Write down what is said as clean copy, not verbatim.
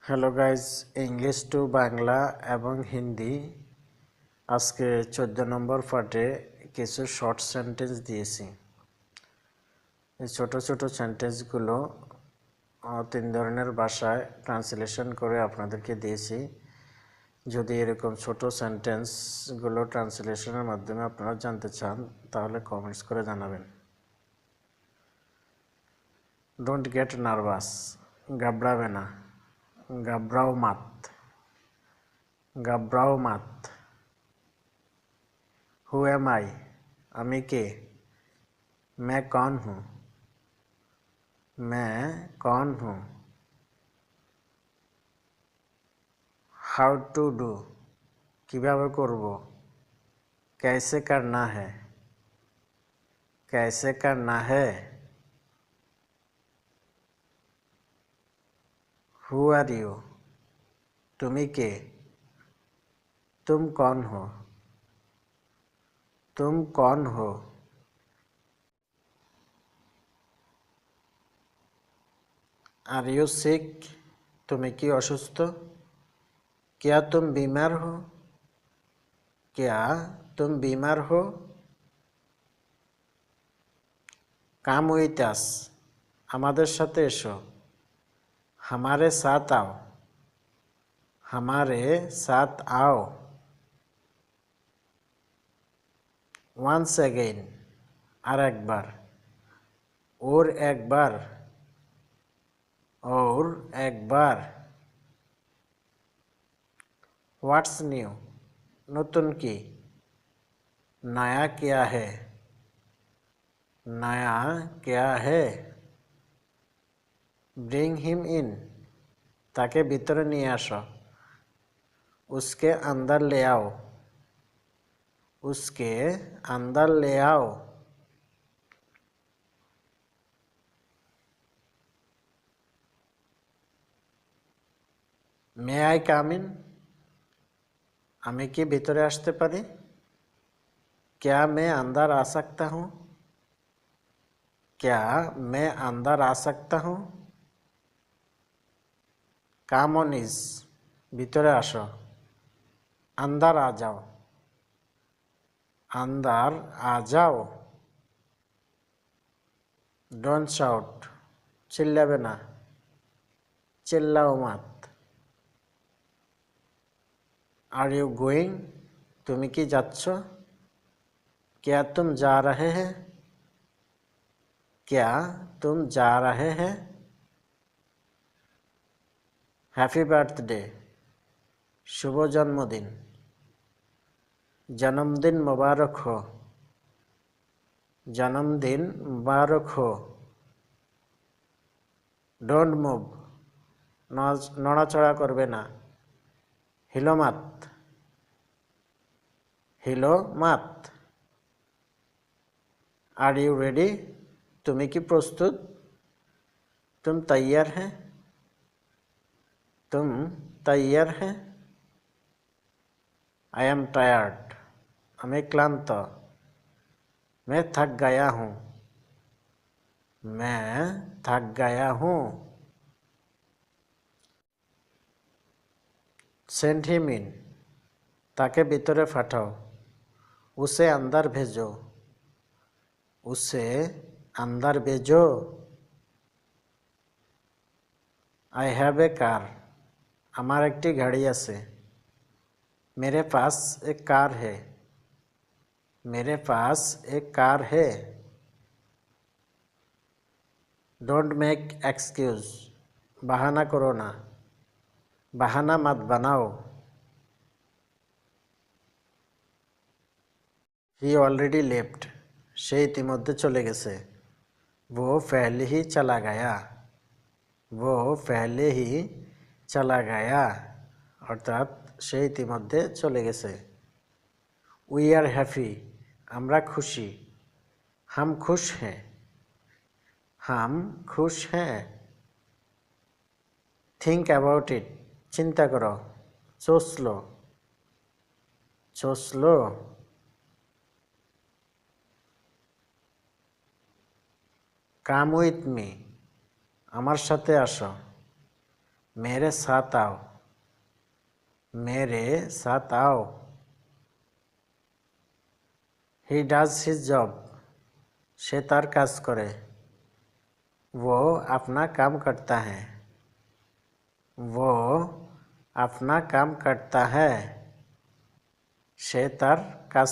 Hello guys, English to Bangla এবং হিন্দি আজকে 14 নম্বর পার্টে কিছু শর্ট সেন্টেন্স দিয়েছি। এই ছোট ছোট সেন্টেন্সগুলো 3 ধরনের ভাষায় ট্রান্সলেশন করে আপনাদেরকে দিয়েছি। যদি এরকম ছোট সেন্টেন্সগুলো ট্রান্সলেশনের মাধ্যমে আপনারা জানতে চান তাহলে কমেন্টস করে জানাবেন। ডোন্ট গেট নার্ভাস, ঘাবড়াবে না। ঘাবড়াও মাত, ঘাবড়াও মাত। हु एम आई, আমি কে। मैं कौन हूँ, मैं कौन हूँ। हाउ टू डू, কিভাবে করব। कैसे करना है, कैसे करना है। हु आर यू, তুমি কে। तुम कौन हो, तुम कौन हो। आर यू सिक, তুমি কি অসুস্থ। क्या तुम बीमार हो, क्या तुम बीमार हो। কাম উইথ আস, আমাদের সাথে এসো। हमारे साथ आओ, हमारे साथ आओ। ওয়ান্স অ্যাগেইন, আর একবার। और एक बार, और एक बार। व्हाट्स न्यू, नতুন কি। नया क्या है, नया क्या है। ब्रिंग हिम इन, তাকে ভিতরে নিয়ে আসো। उसके अंदर ले आओ, उसके अंदर ले आओ। मे आई কাম ইন, আমি কি ভিতরে আসতে পারি। क्या मैं अंदर आ सकता हूँ, क्या मैं अंदर आ सकता हूँ। কাম অন ইজ, ভিতরে আসো। अंदर आ जाओ, अंदर आ जाओ। डोंट शाउट, চিল্লাবে না, চিল্লাও মাত। আর ইউ গোয়িং, তুমি কি যাচ্ছ। क्या तुम जा रहे हैं, क्या तुम जा रहे हैं। হ্যাপি বার্থডে, শুভ জন্মদিন। জন্মদিন মোবারক হো, জন্মদিন মোবারক হো। ডোন্ট মুভ, নড়াচড়া করবে না। হিলো মাত, হিলো মাত। আর ইউ রেডি, তুমি কি প্রস্তুত। তুম তৈয়ার হ্যাঁ, तुम तैयार है। आई एम टायर्ड, আমি ক্লান্ত। मैं थक गया हूँ, मैं थक गया हूँ। सेंड हिम इन, তাকে ভিতরে পাঠাও। उसे अंदर भेजो, उसे अंदर भेजो। आई हैव ए कार, আমার একটি গাড়ি আছে। मेरे पास एक कार है, मेरे पास एक कार है। डोंट मेक एक्सक्यूज, বাহানা করো না, বাহানা মত বানাও। হি অলরেডি লেফট, সে ইতিমধ্যে চলে গেছে। वो पहले ही चला गया, वो पहले ही चला गया, অর্থাৎ সে ইতিমধ্যে চলে গেছে। উই আর হ্যাপি, আমরা খুশি। हम खुश हैं, हम खुश हैं। थिंक अबाउट इट, চিন্তা করো। सोच लो, सोच लो। কাম উইথ মি, আমার সাথে আসো। मेरे साथ आओ, मेरे साथ आओ। He does his job, সে তার কাজ করে। वो अपना काम करता है, वो अपना काम करता है, সে তার কাজ